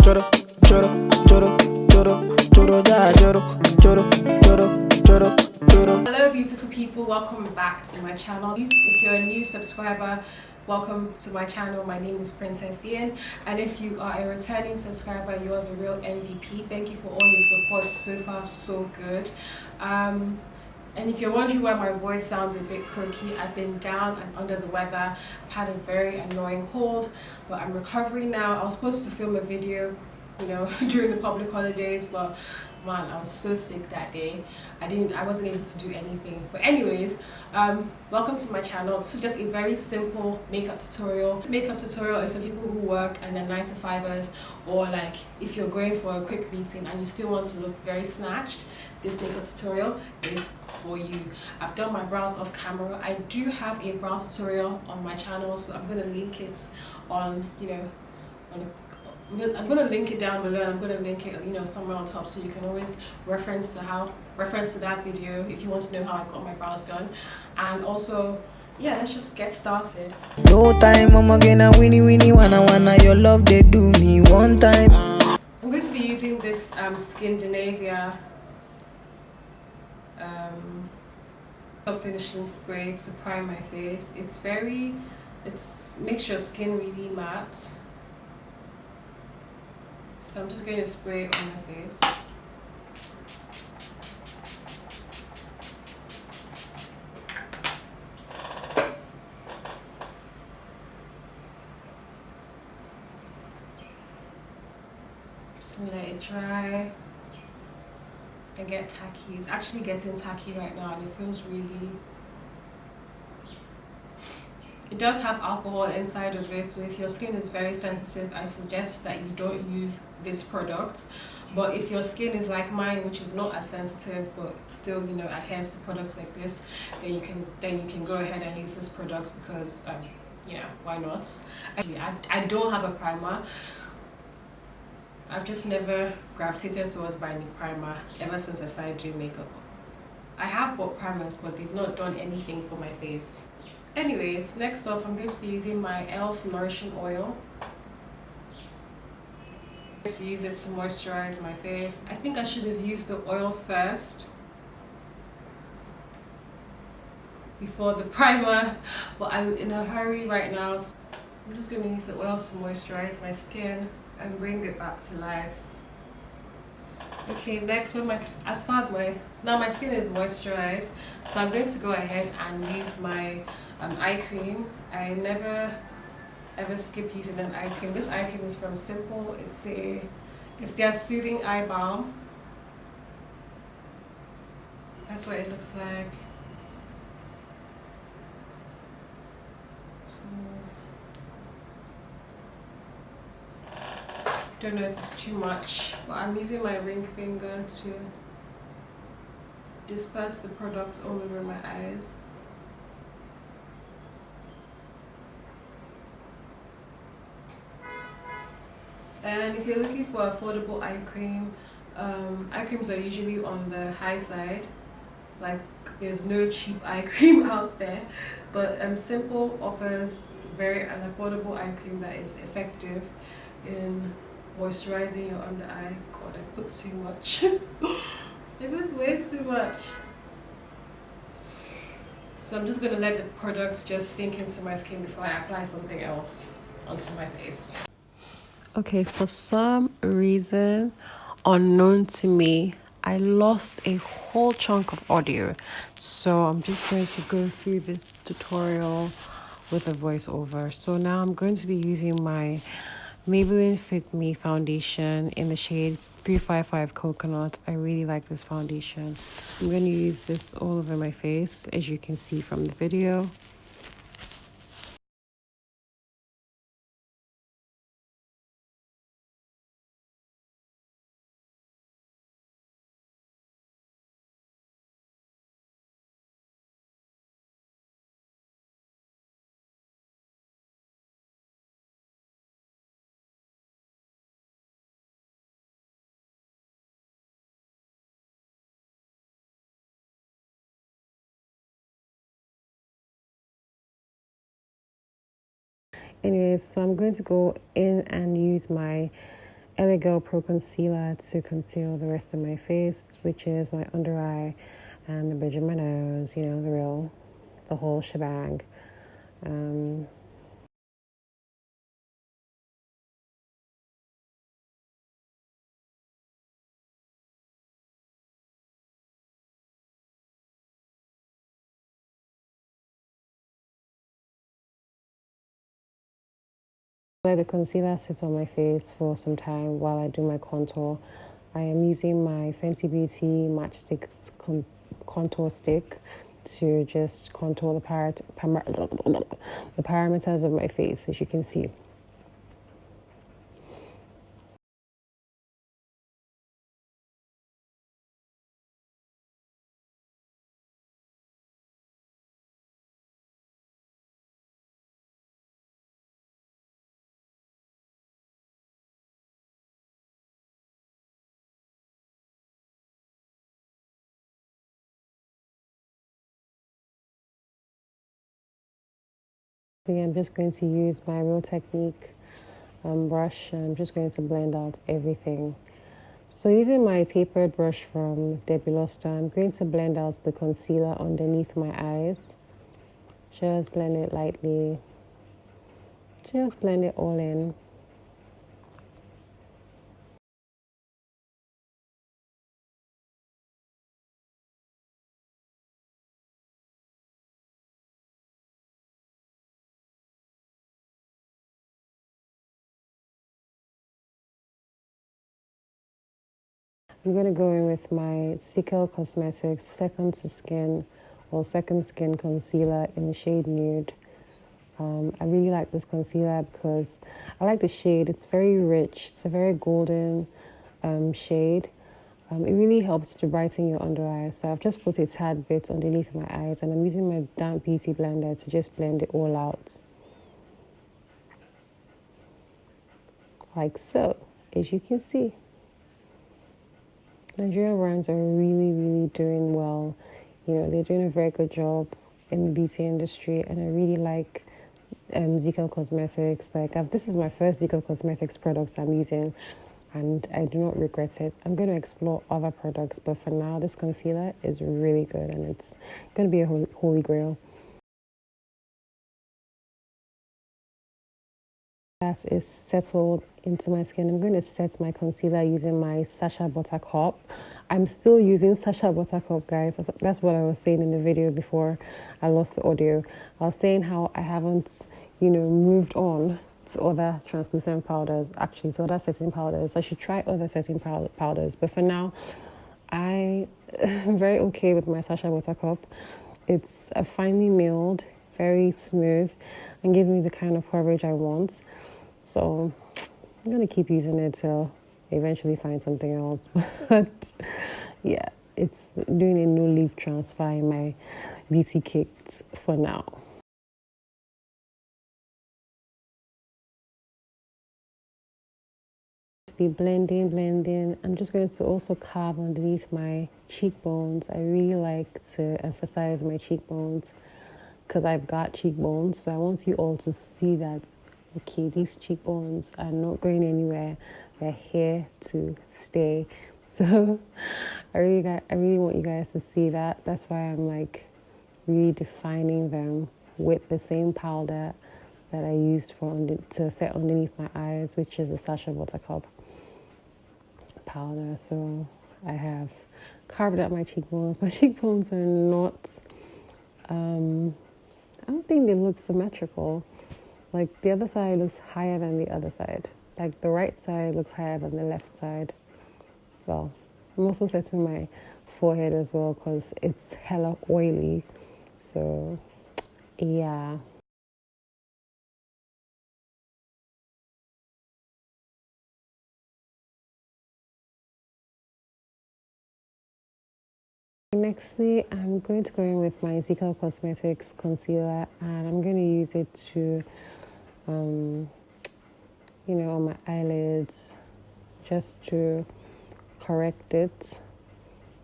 choro, choro, choro, choro, choro, ja, choro, choro, choro, choro, choro. Hello beautiful people, welcome back to my channel. If you're a new subscriber, welcome to my channel. My name is Princess Ian, and if you are a returning subscriber, you're the real MVP. Thank you for all your support so far, so good. And if you're wondering why my voice sounds a bit croaky, I've been down and under the weather. I've had a very annoying cold, but I'm recovering now. I was supposed to film a video, you know, during the public holidays, but man, I was so sick that day. I wasn't able to do anything. But anyways, welcome to my channel. This is just a very simple makeup tutorial. This makeup tutorial is for people who work and they're 9-to-5ers, or like if you're going for a quick meeting and you still want to look very snatched. This makeup tutorial is for you. I've done my brows off camera. I do have a brow tutorial on my channel, so I'm gonna link it on, you know, I'm gonna link it down below, and I'm gonna link it, you know, somewhere on top, so you can always reference to that video if you want to know how I got my brows done. And also, yeah, let's just get started. No time, I'm gonna winnie wanna your love they do me one time. I'm going to be using this Scandinavia finishing spray to prime my face. It makes your skin really matte. So I'm just going to spray it on my face. Just gonna let it dry and get tacky. It's actually getting tacky right now, and it feels really... It does have alcohol inside of it, so if your skin is very sensitive, I suggest that you don't use this product. But if your skin is like mine, which is not as sensitive but still, you know, adheres to products like this, then you can go ahead and use this product, because you know, why not? Actually, I don't have a primer. I've just never gravitated towards buying a primer ever since I started doing makeup. I have bought primers, but they've not done anything for my face. Anyways, next off, I'm going to be using my e.l.f. Nourishing Oil. I'm going to use it to moisturize my face. I think I should have used the oil first before the primer, but I'm in a hurry right now, so I'm just going to use the oil to moisturize my skin and bring it back to life. Okay, next, my skin is moisturized, so I'm going to go ahead and use my eye cream. I never ever skip using an eye cream. This eye cream is from Simple. It's their soothing eye balm. That's what it looks like. Don't know if it's too much, but I'm using my ring finger to disperse the product all over my eyes. And if you're looking for affordable eye cream, eye creams are usually on the high side. Like, there's no cheap eye cream out there, but Simple offers an affordable eye cream that is effective in moisturizing your under eye. God, I put too much. It was way too much. So I'm just gonna let the products just sink into my skin before I apply something else onto my face. Okay, for some reason unknown to me, I lost a whole chunk of audio. So I'm just going to go through this tutorial with a voiceover. So now I'm going to be using my Maybelline Fit Me foundation in the shade 355 Coconut. I really like this foundation. I'm going to use this all over my face, as you can see from the video. Anyways, so I'm going to go in and use my Elegel Pro Concealer to conceal the rest of my face, which is my under eye and the bridge of my nose, you know, the whole shebang. Let the concealer sit on my face for some time while I do my contour. I am using my Fenty Beauty Matchstick contour stick to just contour the parameters of my face, as you can see. I'm just going to use my Real Technique brush, and I'm just going to blend out everything. So using my tapered brush from Debbie Loster, I'm going to blend out the concealer underneath my eyes. Just blend it lightly. Just blend it all in. I'm going to go in with my CK Cosmetics Second Skin Concealer in the shade Nude. I really like this concealer because I like the shade. It's very rich. It's a very golden shade. It really helps to brighten your under eye. So I've just put a tad bit underneath my eyes, and I'm using my damp beauty blender to just blend it all out. Like so, as you can see. Nigerian brands are really doing well. You know, they're doing a very good job in the beauty industry, and I really like ZK Cosmetics. This is my first ZK Cosmetics product I'm using, and I do not regret it. I'm going to explore other products, but for now, this concealer is really good, and it's going to be a holy grail. That is settled into my skin. I'm going to set my concealer using my Sacha Buttercup. I'm still using Sacha Buttercup, guys. That's what I was saying in the video before I lost the audio. I was saying how I haven't, moved on to other translucent powders, actually to other setting powders. I should try other setting powders, but for now, I am very okay with my Sacha Buttercup. It's a finely milled, very smooth, and gives me the kind of coverage I want. So I'm going to keep using it till I eventually find something else. But yeah, it's doing a no leave transfer in my beauty kit for now. Be blending. I'm just going to also carve underneath my cheekbones. I really like to emphasize my cheekbones because I've got cheekbones, so I want you all to see that, okay, these cheekbones are not going anywhere. They're here to stay. So I really want you guys to see that. That's why I'm really defining them with the same powder that I used to set underneath my eyes, which is the Sacha Buttercup powder. So I have carved out my cheekbones. My cheekbones are not, I don't think they look symmetrical. Like the other side looks higher than the other side. Like the right side looks higher than the left side. Well, I'm also setting my forehead as well because it's hella oily. So yeah. Nextly, I'm going to go in with my ZK Cosmetics concealer, and I'm going to use it to, on my eyelids, just to correct it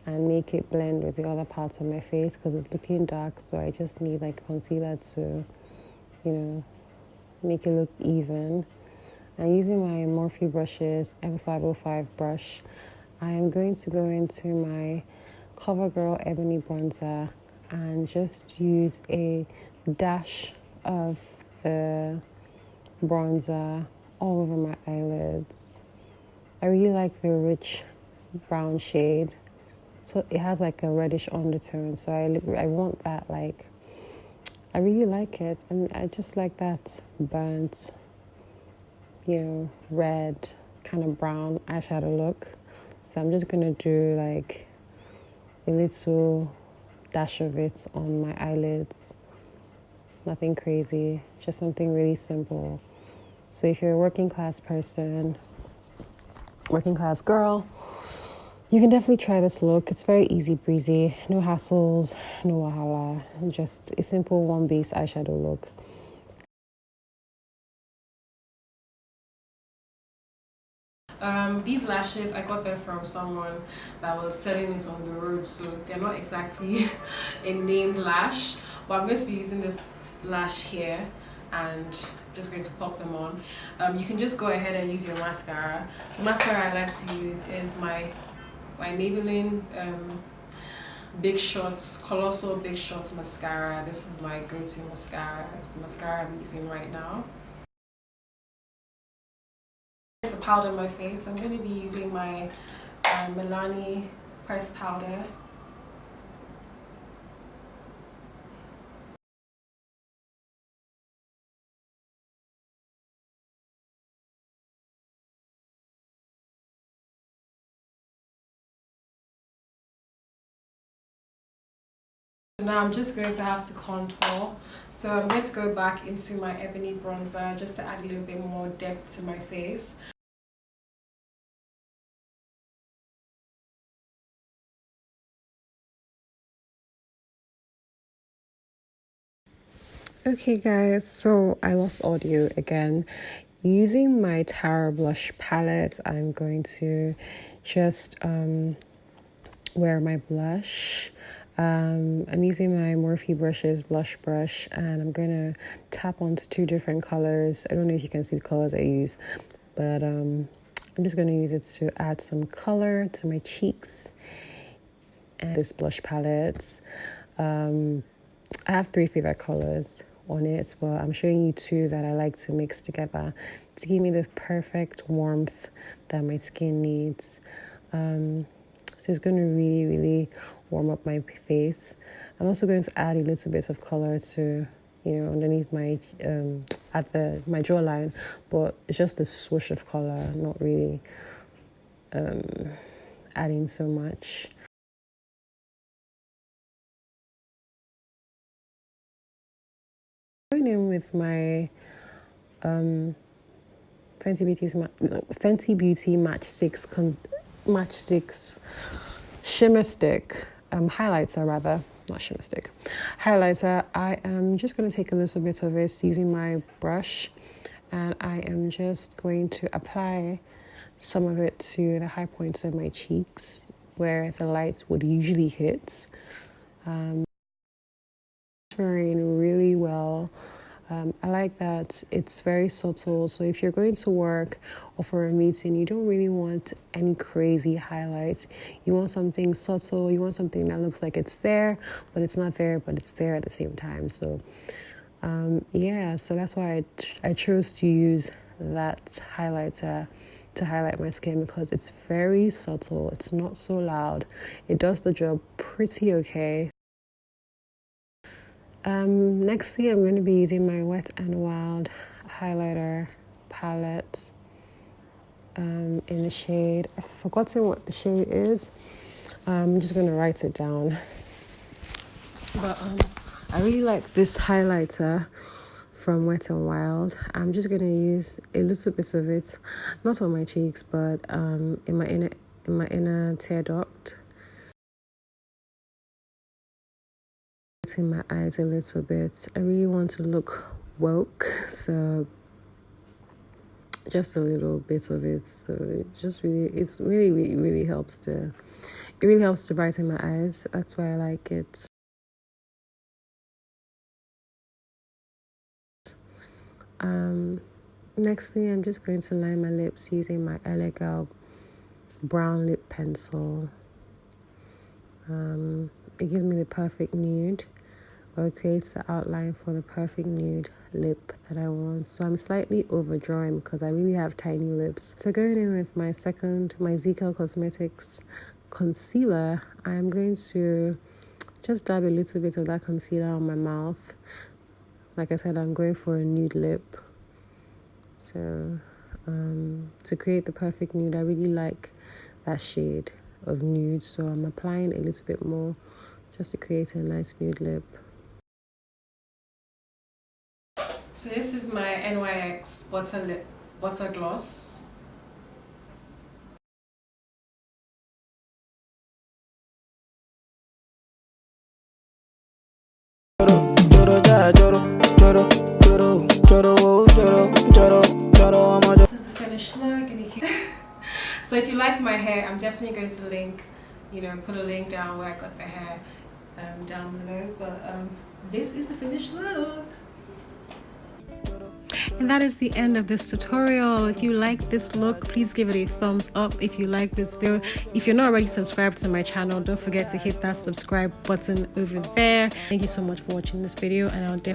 and make it blend with the other parts of my face because it's looking dark. So I just need concealer to, make it look even. And using my Morphe brushes, M505 brush, I am going to go into my CoverGirl Ebony Bronzer and just use a dash of the bronzer all over my eyelids. I really like the rich brown shade. So it has like a reddish undertone. So I want that, like, I really like it. And I just like that burnt, red, kind of brown eyeshadow look. So I'm just going to do like a little dash of it on my eyelids. Nothing crazy, just something really simple. So if you're a working class person, working class girl, you can definitely try this look. It's very easy breezy, no hassles, no wahala, just a simple one base eyeshadow look. These lashes, I got them from someone that was selling this on the road, so they're not exactly a named lash, but I'm going to be using this lash here and I'm just going to pop them on. You can just go ahead and use your mascara. The mascara I like to use is my Maybelline Big Shots, Colossal Big Shots mascara. This is my go-to mascara. It's the mascara I'm using right now. It's a powder in my face. I'm going to be using my Milani pressed powder. Now I'm just going to have to contour. So I'm going to go back into my Ebony bronzer just to add a little bit more depth to my face. Okay guys, so I lost audio again. Using my Tara blush palette, I'm going to just wear my blush. I'm using my Morphe brushes, blush brush, and I'm going to tap onto two different colors. I don't know if you can see the colors I use, but I'm just going to use it to add some color to my cheeks. And this blush palette, I have three favorite colors on it, but I'm showing you two that I like to mix together to give me the perfect warmth that my skin needs. So it's going to really, really warm up my face. I'm also going to add a little bit of color to, underneath my my jawline, but it's just a swoosh of color, not really adding so much. Going in with my Fenty Beauty Matchsticks Shimmer Stick highlighter, rather, not shimmer stick, highlighter. I am just going to take a little bit of it using my brush, and I am just going to apply some of it to the high points of my cheeks where the light would usually hit. Wearing really well. I like that it's very subtle, so if you're going to work or for a meeting, you don't really want any crazy highlights. You want something subtle, you want something that looks like it's there, but it's not there, but it's there at the same time. So yeah, so that's why I chose to use that highlighter to highlight my skin, because it's very subtle, it's not so loud, it does the job pretty okay. Nextly, I'm going to be using my Wet n Wild highlighter palette in the shade, I've forgotten what the shade is. I'm just going to write it down. But I really like this highlighter from Wet n Wild. I'm just going to use a little bit of it, not on my cheeks, but in my inner tear duct. In my eyes a little bit. I really want to look woke, so just a little bit of it. So it really helps to brighten my eyes. That's why I like it. Nextly, I'm just going to line my lips using my Elegant brown lip pencil. It gives me the perfect nude, or it creates the outline for the perfect nude lip that I want. So I'm slightly overdrawing because I really have tiny lips. So going in with my ZK Cosmetics concealer, I'm going to just dab a little bit of that concealer on my mouth. Like I said, I'm going for a nude lip. So to create the perfect nude, I really like that shade of nude, so I'm applying a little bit more just to create a nice nude lip. So this is my NYX butter gloss. This is the finished look, and so if you like my hair, I'm definitely going to link, put a link down where I got the hair down below. But this is the finished look. And that is the end of this tutorial. If you like this look, please give it a thumbs up. If you like this video, if you're not already subscribed to my channel, don't forget to hit that subscribe button over there. Thank you so much for watching this video, and I'll definitely